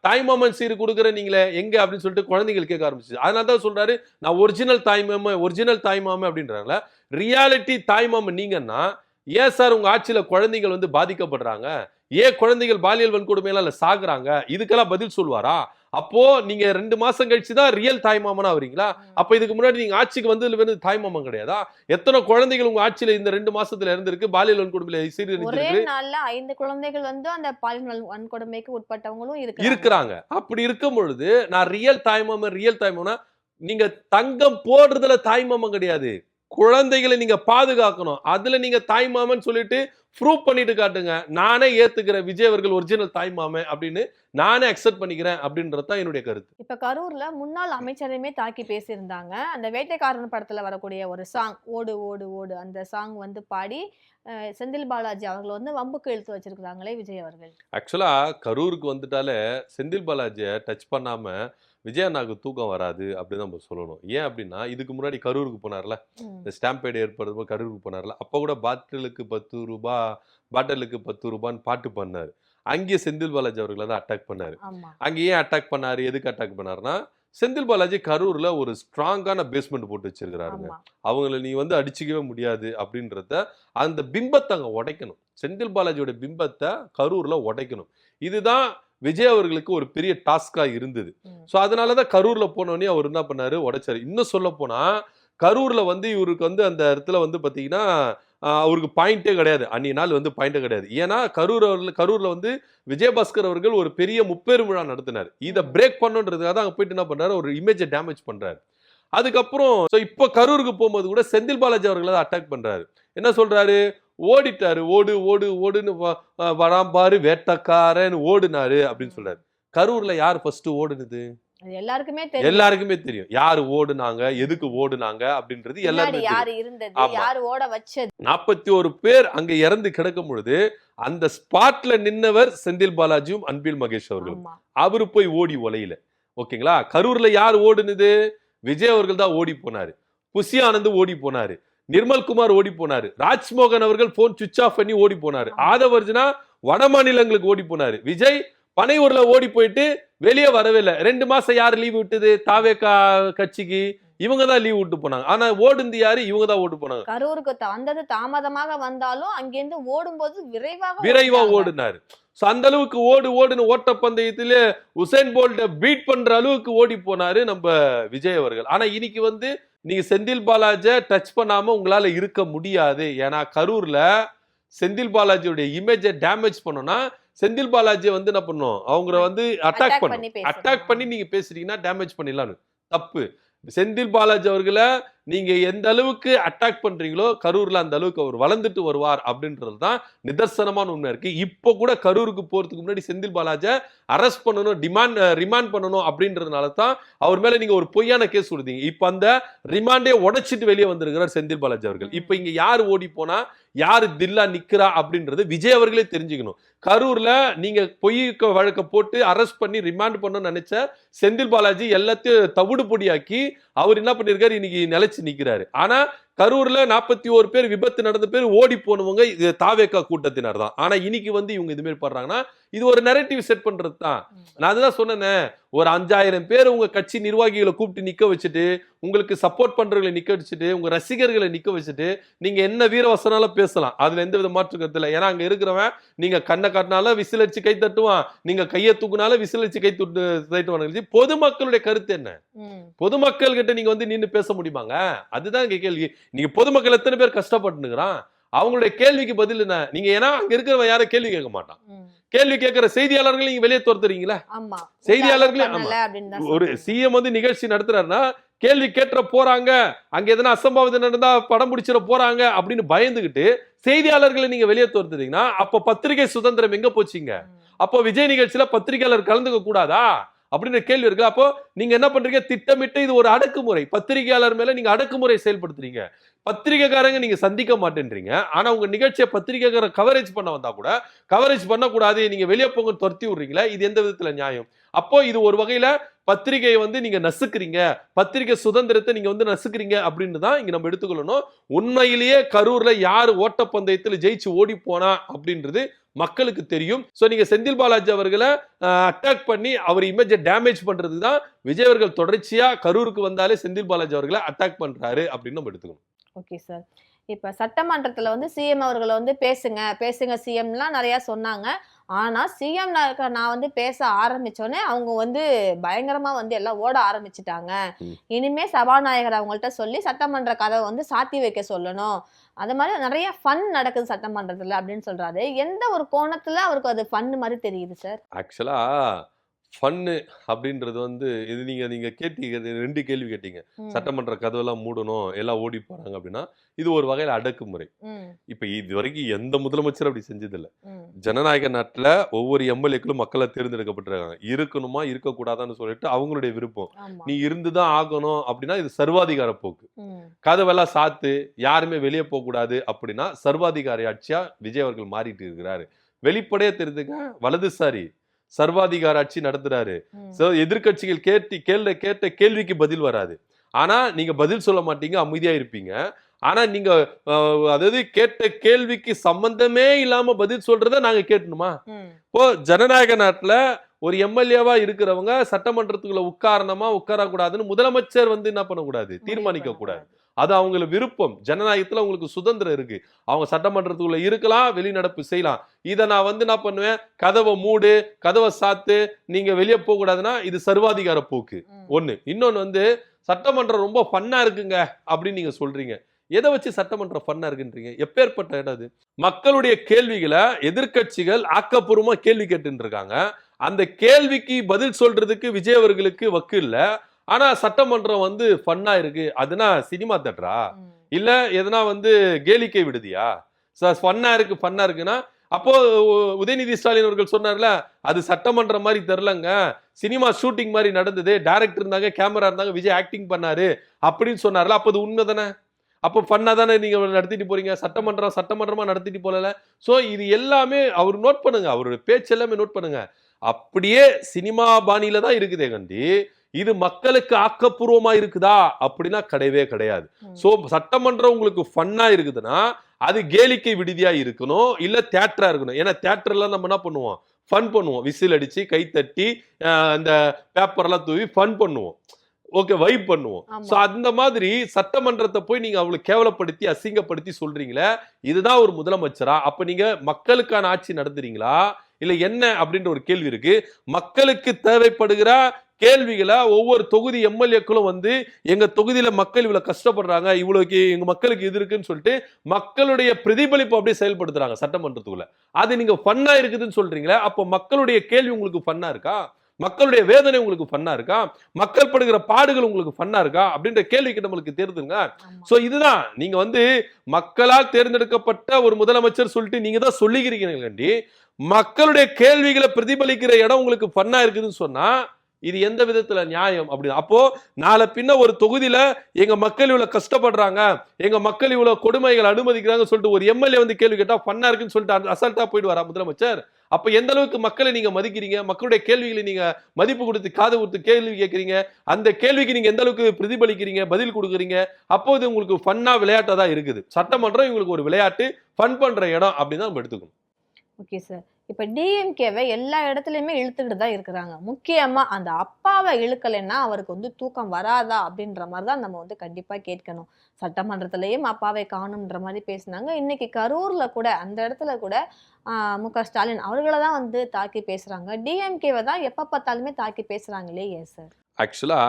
தாய் மாமன் சீர் கொடுக்குறேன் நீங்களே எங்க அப்படின்னு சொல்லிட்டு குழந்தைகள் கேட்க ஆரம்பிச்சு. அதனால தான் சொல்றாரு நான் ஒரிஜினல் தாய் மாமன், ஒரிஜினல் தாய் மாமன் அப்படின்றாங்கள. ரியாலிட்டி தாய் மாமன் நீங்கன்னா ஏன் சார் உங்க ஆட்சியில குழந்தைகள் வந்து பாதிக்கப்படுறாங்க? ஏன் குழந்தைகள் பாலியல் வன்கொடுமையில சாகுறாங்க? இதுக்கெல்லாம் பதில் சொல்வாரா? அப்போ நீங்க 2 மாசம் கழிச்சு தான் ரியல் தாய் மாமனா வரீங்களா? அப்ப இதுக்கு முன்னாடி நீங்க ஆட்சிக்கு வந்து தாய் மாமன் கிடையாதா? எத்தனை குழந்தைகள் உங்க ஆட்சியில இந்த 2 மாசத்துல இருந்திருக்கு பாலியல் வன்கொடுமையில ஒரே சீரழிஞ்சிருக்கு? நாள்ல 5 குழந்தைகள் வந்து அந்த பாலியல் வன்கொடுமைக்கு உட்பட்டவங்களும் இருக்கிறாங்க. அப்படி இருக்கும் பொழுது நான் ரியல் தாய் மாமனா நீங்க தங்கம் போடுறதுல தாய் மாமன் கிடையாது. குழந்தைகளை நீங்க பாதுகாக்கணும். அதுல நீங்க தாய் மாமன் சொல்லிட்டு ப்ரூவ் பண்ணிட்டு காட்டுங்க. நானே ஏத்துக்கிறேன் விஜய் அவர்கள் ஒரிஜினல் தாய் மாமன் அப்படின்னு நானே அக்செப்ட் பண்ணிக்கிறேன் அப்படின்றது தான் என்னுடைய கருத்து. இப்ப கரூர்ல முன்னாள் அமைச்சரையுமே தாக்கி பேசியிருந்தாங்க. அந்த வேட்டைக்காரன் படத்துல வரக்கூடிய ஒரு சாங் ஓடு ஓடு ஓடு அந்த சாங் வந்து பாடி செந்தில் பாலாஜி அவர்கள் வந்து வம்புக்கு இழுத்து வச்சிருக்காங்களே விஜய் அவர்கள். ஆக்சுவலா கரூருக்கு வந்துட்டாலே செந்தில் பாலாஜியை டச் பண்ணாம விஜய் அண்ணாவுக்கு தூக்கம் வராது அப்படின்னு நம்ம சொல்லணும். ஏன் அப்படின்னா இதுக்கு முன்னாடி கரூருக்கு போனார்ல, இந்த ஸ்டாம்பேடு ஏற்படுறப்ப கரூருக்கு போனார்ல, அப்போ கூட பாட்டிலுக்கு 10 ரூபாய் பாட்டிலுக்கு 10 ரூபான்னு பாட்டு பண்ணாரு. அங்கேயே செந்தில் பாலாஜி அவர்களை தான் அட்டாக் பண்ணாரு. ஆமா. அங்கே ஏன் அட்டாக் பண்ணாரு, எதுக்கு அட்டாக் பண்ணாருன்னா செந்தில் பாலாஜி கரூர்ல ஒரு ஸ்ட்ராங்கான பேஸ்மெண்ட் போட்டு வச்சிருக்கிறாருங்க. ஆமா. அவங்கள நீ வந்து அடிச்சுக்கவே முடியாது அப்படின்றத அந்த பிம்பத்தை அங்க உடைக்கணும். செந்தில் பாலாஜியோட பிம்பத்தை கரூர்ல உடைக்கணும். இதுதான் விஜய் அவர்களுக்கு ஒரு பெரிய டாஸ்கா இருந்தது. ஸோ அதனாலதான் கரூர்ல போனோடனே அவர் என்ன பண்ணாரு, உடைச்சாரு. இன்னும் சொல்ல போனா கரூர்ல வந்து இவருக்கு வந்து அந்த இடத்துல வந்து பாத்தீங்கன்னா அவருக்கு பாயிண்டே கிடையாது. அன்னைய நாள் வந்து பாயிண்டே கிடையாது. ஏன்னா கரூர்ல வந்து விஜயபாஸ்கர் அவர்கள் ஒரு பெரிய முப்பெரும் விழா நடத்தினார். இதை பிரேக் பண்ணுன்றதுக்காக தான் அங்க போயிட்டு என்ன பண்றாரு, ஒரு இமேஜை டேமேஜ் பண்றாரு. அதுக்கப்புறம் இப்போ கரூருக்கு போகும்போது கூட செந்தில் பாலாஜி அவர்களை தான் அட்டாக் பண்றாரு. என்ன சொல்றாரு, ஓடிட்டாரு, ஓடு ஓடு ஓடுன்னு வராம் பாரு வேட்டக்காரன் ஓடுனாரு அப்படின்னு சொல்றாரு. கரூர்ல யார் ஃபர்ஸ்ட் ஓடுனது? அது எல்லாருக்குமே தெரியும். எல்லாருக்குமே தெரியும் யாரு ஓடுனாங்க, எதுக்கு ஓடுனாங்க அப்படின்றது எல்லாருமே யாரு தெரியும். இருந்தது, ஆமா. யாரு ஓட வச்சது. 41 பேர் அங்க இறந்து கிடக்கும் பொழுது அந்த ஸ்பாட்ல நின்னவர் செந்தில் பாலாஜியும் அன்பில் மகேஷ் அவர்களும். ஆமா. அவரு போய் ஓடி ஒலையில. ஓகேங்களா? கரூர்ல யார் ஓடுனது? விஜய் அவர்கள் தான் ஓடி போனாரு. புசி ஆனந்த் ஓடி போனாரு. நிர்மல்குமார் ஓடி போனாரு. ராஜ்மோகன் அவர்கள் போன் சுவிட்ச் ஆஃப் பண்ணி ஓடி போனாரு. ஆதவர்ஜுனா வட மாநிலங்களுக்கு ஓடி போனாரு. விஜய் பனையூர்ல ஓடி போயிட்டு வெளியே வரவே இல்லை. 2 மாசம் யாரு லீவ் விட்டது? தாவேகா கட்சிக்கு இவங்க தான் லீவ் விட்டு போனாங்க. ஆனா ஓடுந்து யாரு? இவங்க தான் ஓட்டு போனாங்க. கரூருக்கு வந்தது தாமதமாக வந்தாலும் அங்கிருந்து ஓடும்போது விரைவாக விரைவா ஓடினாங்க. ஓடினாரு. அந்த அளவுக்கு ஓடுன்னு ஓட்டப்பந்தயத்தில உசேன் போல்ட பீட் பண்ற அளவுக்கு ஓடி போனாரு நம்ம விஜய் அவர்கள். ஆனா இன்னைக்கு வந்து நீங்க செந்தில் பாலாஜியை டச் பண்ணாம உங்களால இருக்க முடியாது. ஏன்னா கரூர்ல செந்தில் பாலாஜியோட இமேஜை டேமேஜ் பண்ணோம்னா செந்தில் பாலாஜியை வந்து என்ன பண்ணும், அவங்கள வந்து அட்டாக் பண்ணி நீங்க பேசுறீங்கன்னா டேமேஜ் பண்ணிடலாம். தப்பு. செந்தில் பாலாஜி அவர்களை நீங்க எந்த அளவுக்கு அட்டாக் பண்றீங்களோ கரூர்ல அந்த அளவுக்கு அவர் வளர்ந்துட்டு வருவார் அப்படின்றது தான் நிதர்சனமான உண்மை இருக்கு. இப்போ கூட கரூருக்கு போறதுக்கு முன்னாடி செந்தில் பாலாஜியை அரெஸ்ட் பண்ணணும், ரிமாண்ட் பண்ணணும் அப்படின்றதுனால தான் அவர் மேல நீங்க ஒரு பொய்யான கேஸ் கொடுத்தீங்க. இப்ப அந்த ரிமாண்டே உடைச்சிட்டு வெளியே வந்திருக்கிறார் செந்தில் பாலாஜி அவர்கள். இப்ப இங்க யாரு ஓடி போனா யாரு தில்லா நிக்கிறா அப்படின்றது விஜய் அவர்களே தெரிஞ்சுக்கணும். கரூர்ல நீங்க பொய் வழக்க போட்டு அரெஸ்ட் பண்ணி ரிமாண்ட் பண்ணணும்னு நினைச்ச செந்தில் பாலாஜி எல்லாத்தையும் தவிடு பொடியாக்கி அவர் என்ன பண்ணிருக்காரு, இன்னைக்கு நிலைச்சு நிக்கிறாரு. ஆனா கரூர்ல 41 பேர் விபத்து நடந்த பேர் ஓடி போனவங்க இது தாவேகா கூட்டத்தினர் தான். ஆனா இன்னைக்கு வந்து இவங்க இது மாதிரி பண்றாங்கன்னா இது ஒரு நரேட்டிவ் செட் பண்றது தான். நான் அதுதான் சொன்னேன், ஒரு 5000 பேர் உங்க கட்சி நிர்வாகிகளை கூப்பிட்டு நிக்க வச்சுட்டு, உங்களுக்கு சப்போர்ட் பண்றவங்களை நிக்க வச்சுட்டு, உங்க ரசிகர்களை நிக்க வச்சுட்டு நீங்க என்ன வீரவசனாலும் பேசலாம். அதுல எந்த வித மாற்று கருத்து இல்லை. ஏன்னா அங்க இருக்கிறவன் நீங்க கண்ணை காட்டினாலும் விசில் அடிச்சு கை தட்டுவான், நீங்க கையை தூக்குனாலும் விசில் அடிச்சு கை தட்டுவான். பொதுமக்களுடைய கருத்து என்ன? பொதுமக்கள் கிட்ட நீங்க வந்து நின்று பேச முடியுமாங்க? அதுதான் இங்க கேள்வி. நீங்க பொதுமக்கள் எத்தனை பேர் கஷ்டப்பட்டுக்கிறான், அவங்களுடைய கேள்விக்கு பதில் என்ன? நீங்க ஏன்னா அங்க இருக்கிறவன் யாரும் கேள்வி கேட்க மாட்டான். கேள்வி கேட்கிற செய்தியாளர்கள் நீங்க வெளியே துரத்துறீங்களா? செய்தியாளர்களே ஒரு சிஎம் வந்து நிகழ்ச்சி நடத்துறாருன்னா கேள்வி கேட்ட போறாங்க, அங்க எதனா அசம்பாவிதம் நடந்தா படம் பிடிச்சிட போறாங்க அப்படின்னு பயந்துகிட்டு செய்தியாளர்களை நீங்க வெளியே துரத்துறீங்கன்னா அப்ப பத்திரிகை சுதந்திரம் எங்க போச்சுங்க? அப்போ விஜய் நிகழ்ச்சியில பத்திரிகையாளர் கலந்துக்க கூடாதா அப்படின்னு கேள்வி இருக்கு. அப்போ நீங்க என்ன பண்றீங்க, திட்டமிட்டு இது ஒரு அடக்குமுறை, பத்திரிகையாளர் மேல நீங்க அடக்குமுறை செயல்படுத்துறீங்க. பத்திரிகைக்காரங்க நீங்க சந்திக்க மாட்டேன்றீங்க. ஆனா உங்க நிகழ்ச்சியை பத்திரிகைக்கார கவரேஜ் பண்ண வந்தா கூட கவரேஜ் பண்ணக்கூடாது, நீங்க வெளியே போங்க துரத்தி விடுறீங்களா? இது எந்த விதத்துல நியாயம்? அப்போ இது ஒரு வகையில பத்திரிகையை வந்து நீங்க நசுக்குறீங்க, பத்திரிகை சுதந்திரத்தை நீங்க வந்து நசுக்குறீங்க அப்படின்னு தான் இங்க நம்ம எடுத்துக்கொள்ளணும். உண்மையிலேயே கரூர்ல யாரு ஓட்டப்பந்தயத்தில் ஜெயிச்சு ஓடி போனா அப்படின்றது மக்களுக்கு தெரியும். சோ நீங்க செந்தில் பாலாஜி அவர்களை அட்டாக் பண்ணி அவர் இமேஜை டேமேஜ் பண்றது தான் விஜய் அவர்கள் தொடர்ச்சியா கரூருக்கு வந்தாலே செந்தில் பாலாஜி அவர்களை அட்டாக் பண்றாரு அப்படின்னு நம்ம எடுத்துக்கணும். Okay sir. இப்ப சட்டமன்றத்துல வந்து சிஎம் அவர்களை வந்து பேசுங்க சிஎம்லாம் நிறைய சொன்னாங்க. ஆனா சிஎம் நான் வந்து பேச ஆரம்பிச்சோடனே அவங்க வந்து பயங்கரமா வந்து எல்லாம் ஓட ஆரம்பிச்சுட்டாங்க. இனிமே சபாநாயகர் அவங்கள்ட்ட சொல்லி சட்டமன்ற கதவை வந்து சாத்தி வைக்க சொல்லணும். அது மாதிரி நிறைய ஃபன் நடக்குது சட்டமன்றத்துல அப்படின்னு சொல்றாரு. எந்த ஒரு கோணத்துல அவருக்கு அது ஃபன் மாதிரி தெரியுது சார்? ஆக்சுவலா ஃபன்னு அப்படின்றது வந்து இது நீங்க கேட்டீங்க, 2 கேள்வி கேட்டீங்க. சட்டமன்ற கதவெல்லாம் மூடணும், எல்லாம் ஓடி போறாங்க அப்படின்னா இது ஒரு வகையில அடக்குமுறை. இப்ப இது வரைக்கும் எந்த முதலமைச்சர் அப்படி செஞ்சதில்லை. ஜனநாயக நாட்டுல ஒவ்வொரு எம்எல்ஏக்களும் மக்கள தேர்ந்தெடுக்கப்பட்டிருக்காங்க. இருக்கணுமா இருக்கக்கூடாதான்னு சொல்லிட்டு அவங்களுடைய விருப்பம். நீ இருந்துதான் ஆகணும் அப்படின்னா இது சர்வாதிகார போக்கு. கதவெல்லாம் சாத்து, யாருமே வெளியே போக கூடாது அப்படின்னா சர்வாதிகாரி ஆட்சியா விஜய் அவர்கள் மாறிட்டு இருக்கிறாரு. வெளிப்படையா தெரிஞ்சுங்க, வலதுசாரி சர்வாதிகார ஆட்சி நடத்துறாரு. எதிர்கட்சிகள் கேட்ட கேள்விக்கு பதில் வராது. ஆனா நீங்க பதில் சொல்ல மாட்டீங்க, அமைதியா இருப்பீங்க. ஆனா நீங்க அதாவது கேட்ட கேள்விக்கு சம்பந்தமே இல்லாம பதில் சொல்றத நாங்க கேட்கணுமா? இப்போ ஜனநாயக நாட்டுல ஒரு எம்எல்ஏவா இருக்கிறவங்க சட்டமன்றத்துக்குள்ள உட்காரக்கூடாதுன்னு முதலமைச்சர் வந்து என்ன பண்ணக்கூடாது, தீர்மானிக்க கூடாது. அது அவங்களுக்கு விருப்பம். ஜனநாயகத்துல உங்களுக்கு சுதந்திரம் இருக்கு. அவங்க சட்டமன்றத்துக்குள்ள இருக்கலாம், வெளிநடப்பு செய்யலாம். இதை நான் வந்து என்ன பண்ணுவேன், கதவை மூடு, கதவை சாத்து, நீங்க வெளியே போக கூடாதுன்னா இது சர்வாதிகார போக்கு ஒண்ணு. இன்னொன்னு வந்து சட்டமன்றம் ரொம்ப ஃபன்னா இருக்குங்க அப்படின்னு நீங்க சொல்றீங்க. எதை வச்சு சட்டமன்ற ஃபன்னா இருக்குன்றீங்க? எப்பேற்பட்ட இடம் அது? மக்களுடைய கேள்விகளை எதிர்க்கட்சிகள் ஆக்கப்பூர்வமா கேள்வி கேட்டுட்டு இருக்காங்க. அந்த கேள்விக்கு பதில் சொல்றதுக்கு விஜய் அவர்களுக்கு வக்கு இல்ல. ஆனா சட்டமன்றம் வந்து ஃபன்னா இருக்கு. அதுனா சினிமா தியேட்டரா? இல்ல எதனா வந்து கேளிக்கை விடுதியா? ஃபன்னா இருக்குன்னா அப்போ உதயநிதி ஸ்டாலின் அவர்கள் சொன்னார்ல, அது சட்டமன்றம் மாதிரி தெரியலங்க, சினிமா ஷூட்டிங் மாதிரி நடந்தது, டைரக்டர் இருந்தாங்க, கேமரா இருந்தாங்க, விஜய் ஆக்டிங் பண்ணாரு அப்படின்னு சொன்னார்ல, அப்போ அது உண்மை தானே? அப்போ ஃபன்னா தானே நீங்க நடத்திட்டு போறீங்க? சட்டமன்றமா நடத்திட்டு போகல. சோ இது எல்லாமே அவர் நோட் பண்ணுங்க, அவருடைய பேச்சு எல்லாமே நோட் பண்ணுங்க. அப்படியே சினிமா பாணியில தான் இருக்குதே கண்டி, இது மக்களுக்கு ஆக்கப்பூர்வமா இருக்குதா அப்படின்னா கிடையவே கிடையாது. சோ சட்டமன்றம் உங்களுக்கு ஃபன்னா இருக்குதுன்னா அது கேளிக்கை விடுதியா இருக்கணும், இல்ல தியேட்டரா இருக்கணும். ஏன்னா தியேட்டர்ல நம்ம என்ன பண்ணுவோம், ஃபன் பண்ணுவோம், விசில் அடிச்சு கை தட்டி அந்த பேப்பர்லாம் தூவி ஃபன் பண்ணுவோம், ஓகே, வைப் பண்ணுவோம். சோ அந்த மாதிரி சட்டமன்றத்தை போய் நீங்க அவ்வளவு கேவலப்படுத்தி அசிங்கப்படுத்தி சொல்றீங்களே, இதுதான் ஒரு முதலமைச்சரா? அப்ப நீங்க மக்களுக்கான ஆட்சி நடத்துறீங்களா இல்ல என்ன அப்படின்ற ஒரு கேள்வி இருக்கு. மக்களுக்கு தேவைப்படுகிற கேள்விகளை ஒவ்வொரு தொகுதி எம்எல்ஏக்களும் வந்து எங்க தொகுதியில மக்கள் இவ்வளவு கஷ்டப்படுறாங்க, இவ்வளவுக்கு எங்க மக்களுக்கு இது இருக்குன்னு சொல்லிட்டு மக்களுடைய பிரதிபலிப்பு அப்படியே செயல்படுத்துறாங்க சட்டமன்றத்துக்குள்ள. அது நீங்க ஃபன்னா இருக்குதுன்னு சொல்றீங்களே, அப்போ மக்களுடைய கேள்வி உங்களுக்கு ஃபன்னா இருக்கா? மக்களுடைய வேதனை உங்களுக்கு ஃபன்னா இருக்கா? மக்கள் படுகிற பாடுகள் உங்களுக்கு ஃபன்னா இருக்கா அப்படின்ற கேள்விக்கு நம்மளுக்கு தெரியுதுங்க. சோ இதுதான் நீங்க வந்து மக்களால் தேர்ந்தெடுக்கப்பட்ட ஒரு முதலமைச்சர் சொல்லிட்டு நீங்க தான் சொல்லிக்கிறீங்க. மக்களுடைய கேள்விகளை பிரதிபலிக்கிற இடம் உங்களுக்கு ஃபன்னா இருக்குதுன்னு சொன்னா இது எந்த விதத்துல நியாயம்? அப்படி அப்போ நாளை பின்ன ஒரு தொகுதியில எங்க மக்கள் இவ்வளவு கஷ்டப்படுறாங்க, எங்க மக்கள் இவ்வளவு கொடுமைகள் அனுமதிக்கிறாங்க சொல்லிட்டு ஒரு எம்எல்ஏ வந்து கேள்வி கேட்டா ஃபன்னா இருக்குன்னு சொல்லிட்டு அசால்ட்டா போயிடுவாரா முதலமைச்சர்? அப்ப எந்த அளவுக்கு மக்களை நீங்க மதிக்கிறீங்க, மக்களுடைய கேள்விகளை நீங்க மதிப்பு கொடுத்து காது கொடுத்து கேள்வி கேட்கறீங்க, அந்த கேள்விக்கு நீங்க எந்த அளவுக்கு பிரதிபலிக்கிறீங்க, பதில் கொடுக்குறீங்க, அப்போது உங்களுக்கு ஃபன்னா விளையாட்டா தான் இருக்குது. சட்டமன்றம் உங்களுக்கு ஒரு விளையாட்டு ஃபன் பண்ற இடம் அப்படின்னு தான் நம்ம எடுத்துக்கணும். Okay sir. இப்ப டிஎம்கேவை எல்லா இடத்துலயுமே இழுத்துக்கிட்டு தான் இருக்கிறாங்க. முக்கியமா அந்த அப்பாவை இழுக்கலைன்னா அவருக்கு வந்து தூக்கம் வராதா அப்படின்ற மாதிரி தான் நம்ம வந்து கண்டிப்பா கேட்கணும். சட்டமன்றத்திலயும் அப்பாவை காணும்ன்ற மாதிரி பேசினாங்க. இன்னைக்கு கரூர்ல கூட அந்த இடத்துல கூட மு.க. ஸ்டாலின் அவர்களை தான் வந்து தாக்கி பேசுறாங்க. டிஎம்கேவை தான் எப்ப பார்த்தாலுமே தாக்கி பேசுறாங்களே, ஏன் சார்? ஆக்சுவலா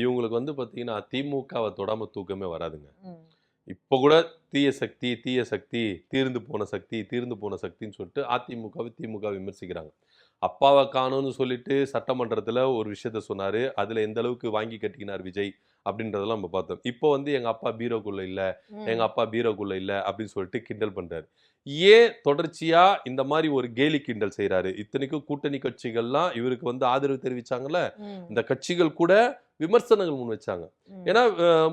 இவங்களுக்கு வந்து பாத்தீங்கன்னா திமுகவை தொடாம தூக்கமே வராதுங்க. இப்போ கூட தீய சக்தி தீர்ந்து போன சக்தின்னு சொல்லிட்டு அதிமுகவை திமுக விமர்சிக்கிறாங்க. அப்பாவை காணும்னு சொல்லிட்டு சட்டமன்றத்துல ஒரு விஷயத்த சொன்னாரு, அதுல எந்த அளவுக்கு வாங்கி கட்டிக்கினார் விஜய் அப்படின்றதெல்லாம் நம்ம பார்த்தோம். இப்போ வந்து எங்க அப்பா பீரோக்குள்ள இல்ல அப்படின்னு சொல்லிட்டு கிண்டல் பண்றாரு. ஏன் தொடர்ச்சியா இந்த மாதிரி ஒரு கேலி கிண்டல் செய்யறாரு? இத்தனைக்கும் கூட்டணி கட்சிகள்லாம் இவருக்கு வந்து ஆதரவு தெரிவிச்சாங்கல்ல, இந்த கட்சிகள் கூட விமர்சனங்கள் முன் வச்சாங்க. ஏன்னா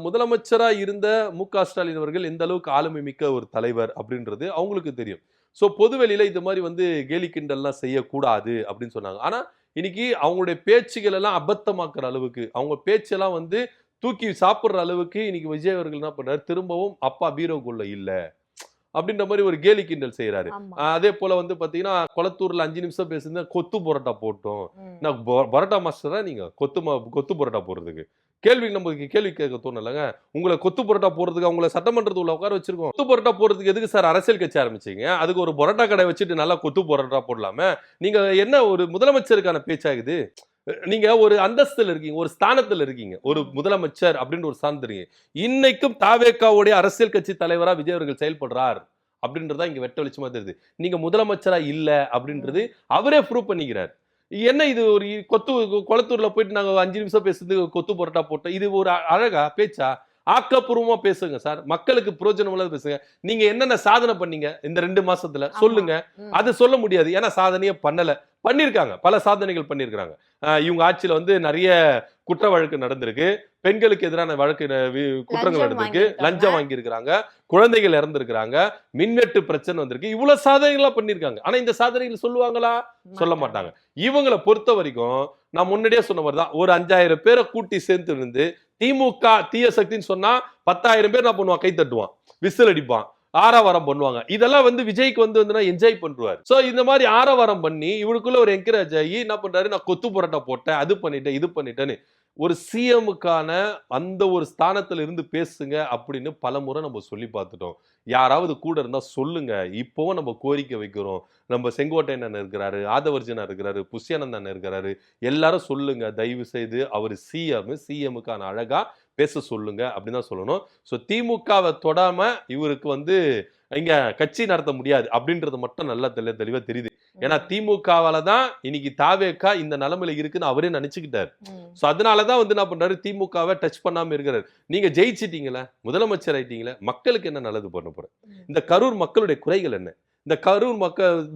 முதலமைச்சரா இருந்த மு.க. ஸ்டாலின் அவர்கள் எந்த அளவுக்கு ஆளுமை மிக்க ஒரு தலைவர் அப்படின்றது அவங்களுக்கு தெரியும். சோ பொதுவெளியில இது மாதிரி வந்து கேலி கிண்டல்லாம் செய்யக்கூடாது அப்படின்னு சொன்னாங்க. ஆனா இன்னைக்கு அவங்களுடைய பேச்சுகள் எல்லாம் அபத்தமாக்குற அளவுக்கு, அவங்க பேச்செல்லாம் வந்து தூக்கி சாப்பிடுற அளவுக்கு இன்னைக்கு விஜய் அவர்கள் என்ன பண்றாரு, திரும்பவும் அப்பா பீரோக்குள்ள இல்ல அப்படின்ற மாதிரி ஒரு கேலி கிண்டல் செய்யறாரு. அதே போல வந்து பாத்தீங்கன்னா கொளத்தூர்ல 5 நிமிஷம் பேசுறது கொத்து பரோட்டா போட்டோம். நான் பரோட்டா மாஸ்டரா நீங்க கொத்து பரோட்டா போடுறதுக்கு நமக்கு கேள்வி கேட்க தோணலங்க. உங்களை கொத்து பரோட்டா போடுறதுக்கு அவங்கள சட்டமன்றத்துக்குள்ள உட்கார வச்சிருக்கோம். கொத்து பரோட்டா போடுறதுக்கு எதுக்கு சார் அரசியல் கட்சி ஆரம்பிச்சீங்க? அதுக்கு ஒரு பரோட்டா கடை வச்சுட்டு நல்லா கொத்து பரோட்டா போடலாமே. நீங்க என்ன ஒரு முதலமைச்சருக்கான பேச்சாகுது? நீங்க ஒரு அந்தஸ்துல இருக்கீங்க, ஒரு ஸ்தானத்துல இருக்கீங்க, ஒரு முதலமைச்சர் அப்படின்ற ஒரு ஸ்தானத்துல இருக்கீங்க. இன்னைக்கும் தாவேகாவுடைய அரசியல் கட்சி தலைவரா விஜய் அவர்கள் செயல்படுறார் அப்படின்றதா இங்க வெட்ட வெளிச்சமா தெரியுது. நீங்க முதலமைச்சரா இல்ல அப்படின்றது அவரே ப்ரூவ் பண்ணிக்கிறார். என்ன இது ஒரு கொளத்தூர்ல போயிட்டு நாங்க 5 நிமிஷம் பேசுறது கொத்து பரோட்டா போட்டோம், இது ஒரு அழகா பேச்சா? ஆக்கப்பூர்வமா பேசுங்க சார், மக்களுக்கு பிரயோஜனம் உள்ளது பேசுங்க. நீங்க என்னென்ன சாதனை பண்ணீங்க இந்த 2 மாசத்துல சொல்லுங்க. அது சொல்ல முடியாது, ஏன்னா சாதனையே பண்ணிருக்காங்க, பல சாதனைகள் பண்ணிருக்காங்க. இவங்க ஆட்சியில வந்து நிறைய குற்ற வழக்கு நடந்திருக்கு, பெண்களுக்கு எதிரான வழக்கு குற்றங்கள் நடந்திருக்கு, லஞ்சம் வாங்கி இருக்கிறாங்க, குழந்தைகள் இறந்திருக்கிறாங்க, மின்வெட்டு பிரச்சனை வந்திருக்கு, இவ்வளவு சாதனைகளா பண்ணிருக்காங்க. ஆனா இந்த சாதனைகள் சொல்லுவாங்களா? சொல்ல மாட்டாங்க. இவங்களை பொறுத்த வரைக்கும் நான் முன்னாடியே சொன்ன மாதிரிதான், ஒரு 5000 பேரை கூட்டி சேர்த்து இருந்து திமுக தீய சக்தின்னு சொன்னா 10,000 பேர் என்ன பண்ணுவான், கை தட்டுவான், விசில் அடிப்பான், ஆரவாரம் பண்ணுவாங்க. இதெல்லாம் வந்து விஜய்க்கு வந்து என்ஜாய் பண்றாரு. சோ இந்த மாதிரி ஆரவாரம் பண்ணி இவருக்குள்ள ஒரு என்கரேஜ் ஆகி என்ன பண்றாரு, நான் கொத்து பரோட்டா போட்டேன், அது பண்ணிட்டேன், இது பண்ணிட்டேன்னு ஒரு சிஎம்முக்கான அந்த ஒரு ஸ்தானத்துல இருந்து பேசுங்க அப்படின்னு பல முறை நம்ம சொல்லி பார்த்துட்டோம். யாராவது கூட இருந்தா சொல்லுங்க. இப்பவும் நம்ம கோரிக்கை வைக்கிறோம். நம்ம செங்கோட்டையன் அண்ணன் இருக்கிறாரு, ஆதவர்ஜனா இருக்கிறாரு, புஷ்யானந்த் அண்ணன் இருக்கிறாரு, எல்லாரும் சொல்லுங்க தயவு செய்து அவர் சிஎம்முக்கான அழகா பேச சொல்லுங்க அப்படின்னு தான் சொல்லணும். ஸோ திமுகவை தொடாம இவருக்கு வந்து இங்க கட்சி நடத்த முடியாது அப்படின்றது மட்டும் நல்லா தெளிவா தெரியுது. ஏன்னா திமுகவால தான் இன்னைக்கு தாவேகா இந்த நிலைமையில இருக்குன்னு அவரே நினைச்சுக்கிட்டாரு. சோ அதனாலதான் வந்து என்ன பண்றாரு, திமுகவை டச் பண்ணாம இருக்கிறாரு. நீங்க ஜெயிச்சிட்டீங்களா, முதலமைச்சர் ஆயிட்டீங்களா, மக்களுக்கு என்ன நல்லது பண்ண போற? இந்த கரூர் மக்களுடைய குறைகள் என்ன, இந்த கரூர்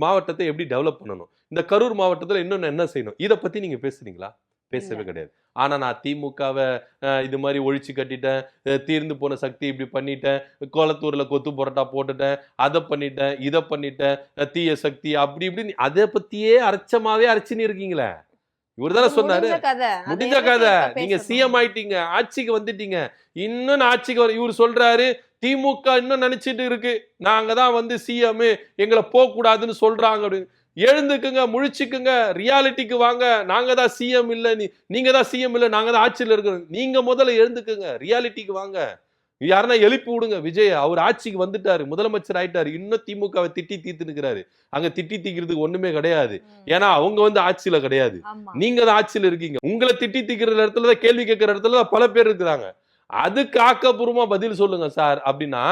மாவட்டத்தை எப்படி டெவலப் பண்ணணும், இந்த கரூர் மாவட்டத்துல இன்னொன்னு என்ன செய்யணும், இதை பத்தி நீங்க பேசுறீங்களா? பேசவே கிடையாது. ஆனா நான் திமுகவை இது மாதிரி ஒழிச்சு கட்டிட்டேன், தீர்ந்து போன சக்தி இப்படி பண்ணிட்டேன், கோலத்தூர்ல கொத்து புரட்டா போட்டுட்டேன், அதை பண்ணிட்டேன், இதை பண்ணிட்டேன், தீய சக்தி அப்படி இப்படின்னு அதை பத்தியே அரைச்சமாவே அரைச்சுன்னு இருக்கீங்களே. இவர் தானே சொன்னாரு, முடிஞ்ச கதை, நீங்க சிஎம் ஆயிட்டீங்க, ஆட்சிக்கு வந்துட்டீங்க, இன்னும் ஆட்சிக்கு வர இவர் சொல்றாரு திமுக இன்னும் நினைச்சிட்டு இருக்கு நாங்க தான் வந்து சிஎம், எங்களை போக கூடாதுன்னு சொல்றாங்க அப்படின்னு. எழுந்துக்குங்க, முழிச்சுக்குங்க, ரியாலிட்டிக்கு வாங்க. நாங்க தான் சிஎம் இல்ல, நீங்க தான் சிஎம் இல்ல, நாங்க தான் ஆட்சியில் இருக்கிறோம். நீங்க முதல்ல எழுந்துக்குங்க, ரியாலிட்டிக்கு வாங்க. யாருன்னா எழுப்பி விடுங்க. விஜய் அவர் ஆட்சிக்கு வந்துட்டாரு, முதலமைச்சர் ஆயிட்டாரு, இன்னும் திமுகவை திட்டி தீர்த்துனுக்கிறாரு. அங்க திட்டி தீக்கிறதுக்கு ஒண்ணுமே கிடையாது. ஏன்னா அவங்க வந்து ஆட்சியில கிடையாது, நீங்க தான் ஆட்சியில இருக்கீங்க. உங்களை திட்டி தீக்கிற இடத்துலதான், கேள்வி கேட்கிற இடத்துலதான் பல பேர் இருக்கிறாங்க. அதுக்கு ஆக்கப்பூர்வமா பதில் சொல்லுங்க சார் அப்படின்னா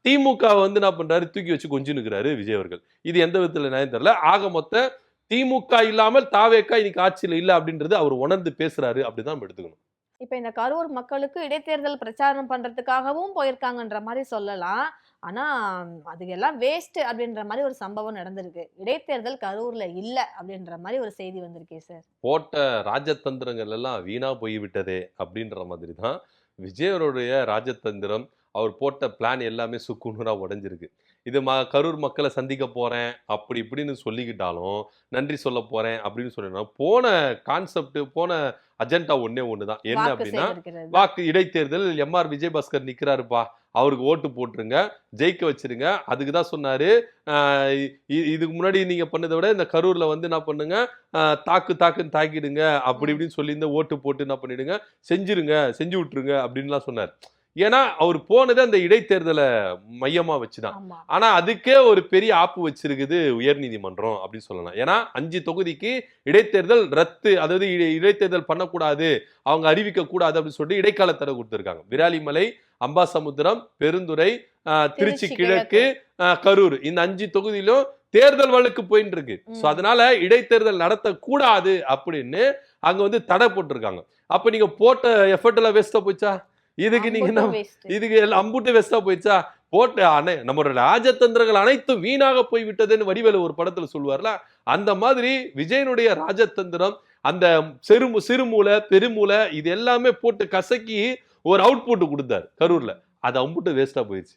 திமுக வந்து என்ன பண்றாரு, தூக்கி வச்சு கொஞ்சம் நிற்கிறாரு விஜய் அவர்கள். இது எந்த விதத்துல நியாயம் தெரியல. ஆக மொத்த திமுக இல்லாமல் தாவேகா இன்னைக்கு ஆட்சியில இல்ல அப்படின்றது அவர் உணர்ந்து பேசுறாரு அப்படிதான் நம்ம எடுத்துக்கணும். இப்ப இந்த கரூர் மக்களுக்கு இடைத்தேர்தல் பிரச்சாரம் பண்றதுக்காகவும் போயிருக்காங்கன்ற மாதிரி சொல்லலாம். ஆனா அதுக்கெல்லாம் வேஸ்ட் அப்படின்ற மாதிரி ஒரு சம்பவம் நடந்திருக்கு. இடைத்தேர்தல் கரூர்ல இல்ல அப்படின்ற மாதிரி ஒரு செய்தி வந்திருக்கே சார். போட்ட ராஜதந்திரங்கள் எல்லாம் வீணா போய்விட்டதே அப்படின்ற மாதிரி தான் விஜயருடைய ராஜதந்திரம். அவர் போட்ட பிளான் எல்லாமே சுக்குநூறா உடைஞ்சிருக்கு. இது கரூர் மக்களை சந்திக்க போறேன் அப்படி இப்படின்னு சொல்லிக்கிட்டாலும், நன்றி சொல்ல போறேன் அப்படின்னு சொன்னா, போன கான்செப்ட், போன அஜெண்டா ஒண்ணுதான். என்ன அப்படின்னா, வாக்கு இடைத்தேர்தல், எம்ஆர் விஜயபாஸ்கர் நிக்கிறாருப்பா, அவருக்கு ஓட்டு போட்டுருங்க, ஜெயிக்க வச்சிருங்க. அதுக்கு தான் சொன்னாரு, இதுக்கு முன்னாடி நீங்க பண்ணதை விட இந்த கரூர்ல வந்து என்ன பண்ணுங்க, தாக்குன்னு தாக்கிடுங்க அப்படி இப்படின்னு சொல்லி இந்த ஓட்டு போட்டு என்ன பண்ணிடுங்க, செஞ்சு விட்டுருங்க அப்படின்லாம் சொன்னார். ஏன்னா அவர் போனது அந்த இடைத்தேர்தலை மையமா வச்சுதான். ஆனா அதுக்கே ஒரு பெரிய ஆப்பு வச்சிருக்குது உயர்நீதிமன்றம் அப்படின்னு சொல்லலாம். ஏன்னா 5 தொகுதிக்கு இடைத்தேர்தல் ரத்து, அதாவது இடைத்தேர்தல் பண்ணக்கூடாது, அவங்க அறிவிக்க கூடாது அப்படின்னு சொல்லிட்டு இடைக்கால தடை கொடுத்திருக்காங்க. விராலிமலை, அம்பாசமுத்திரம், பெருந்துறை, திருச்சி கிழக்கு, கரூர், இந்த 5 தொகுதியிலும் தேர்தல் வழக்கு போயிட்டு இருக்கு. சோ அதனால இடைத்தேர்தல் நடத்தக்கூடாது அப்படின்னு அங்க வந்து தடை போட்டிருக்காங்க. அப்ப நீங்க போட்ட எஃபர்ட் எல்லாம் வேஸ்டா போச்சா? இதுக்கு நீங்க இதுக்கு அம்புட்டு வெஸ்டா போயிடுச்சா? போட்ட நம்மளோட ராஜதந்திரங்கள் அனைத்தும் வீணாக போய்விட்டதுன்னு வடிவேலு ஒரு படத்துல சொல்லுவார்ல, அந்த மாதிரி விஜயனுடைய ராஜதந்திரம், அந்த சிறுமூலை பெருமூலை இது எல்லாமே போட்டு கசக்கி ஒரு அவுட்புட் கொடுத்தாரு கரூர்ல. அது அம்புட்டு வேஸ்டா போயிடுச்சு.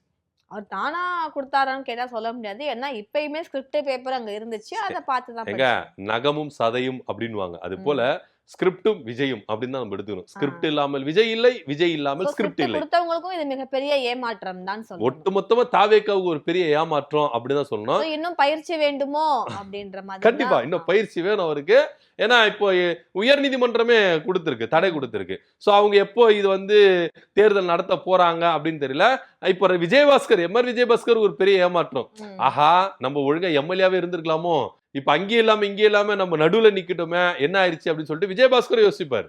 அவர் தானா கொடுத்தாரான்னு கேட்டா சொல்ல முடியாது. ஏன்னா இப்பயுமே ஸ்கிரிப்ட் பேப்பர் அங்க இருந்துச்சு, அதை பார்த்துதான் நகமும் சதையும் அப்படின்வாங்க. அது போல ஸ்கிரிப்டும் விஜயும் அப்படின்னு தான் நம்ம எடுத்துக்கணும். ஸ்கிரிப்ட் இல்லாமல் விஜய் இல்லை, விஜய் இல்லாமல் ஸ்கிரிப்ட் இல்லை. கொடுத்தவங்களுக்கும் இது மிகப்பெரிய ஏமாற்றம் தான் சொல்லணும். ஒட்டுமொத்தமா தாவேக்காவுக்கு ஒரு பெரிய ஏமாற்றம் அப்படிதான் சொல்லணும். இன்னும் பயிற்சி வேண்டுமோ அப்படின்ற மாதிரி. கண்டிப்பா இன்னும் பயிற்சி வேணும் அவருக்கு. ஏன்னா இப்போ உயர்நீதிமன்றமே கொடுத்திருக்கு, தடை கொடுத்திருக்கு. சோ அவங்க எப்போ இது வந்து தேர்தல் நடத்த போறாங்க அப்படின்னு தெரியல. இப்ப விஜயபாஸ்கர், எம்ஆர் விஜயபாஸ்கர் ஒரு பெரிய ஏமாற்றம். ஆஹா, நம்ம ஒழுங்கா எம்எல்ஏவே இருந்திருக்கலாமோ, இப்ப அங்கே இல்லாம நம்ம நடுவுல நிக்கட்டுமே, என்ன ஆயிடுச்சு அப்படின்னு சொல்லிட்டு விஜயபாஸ்கர் யோசிப்பாரு.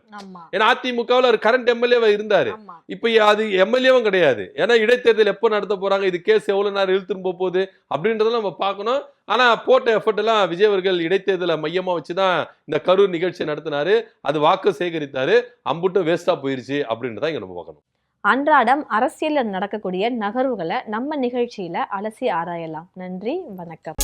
ஏன்னா அதிமுகவில் ஒரு கரண்ட் எம்எல்ஏவா இருந்தாரு. இப்ப அது எம்எல்ஏவும் கிடையாது. ஏன்னா இடைத்தேர்தல் எப்போ நடத்த போறாங்க, இது கேஸ் எவ்வளவு நேரம் இழுத்துட்டு போகுது அப்படின்றத நம்ம பார்க்கணும். ஆனா போட்ட எஃபர்ட் எல்லாம் விஜய் அவர்கள் இடைத்தேர்தலை மையமா வச்சுதான் இந்த கரூர் நிகழ்ச்சி நடத்தினாரு. அது வாக்கு சேகரித்தாரு, அம்புட்டு வேஸ்டா போயிருச்சு அப்படின்றத இங்க நம்ம பார்க்கணும். அன்றாடம் அரசியல் நடக்கக்கூடிய நகர்வுகளை நம்ம நிகழ்ச்சியில அலசி ஆராயலாம். நன்றி, வணக்கம்.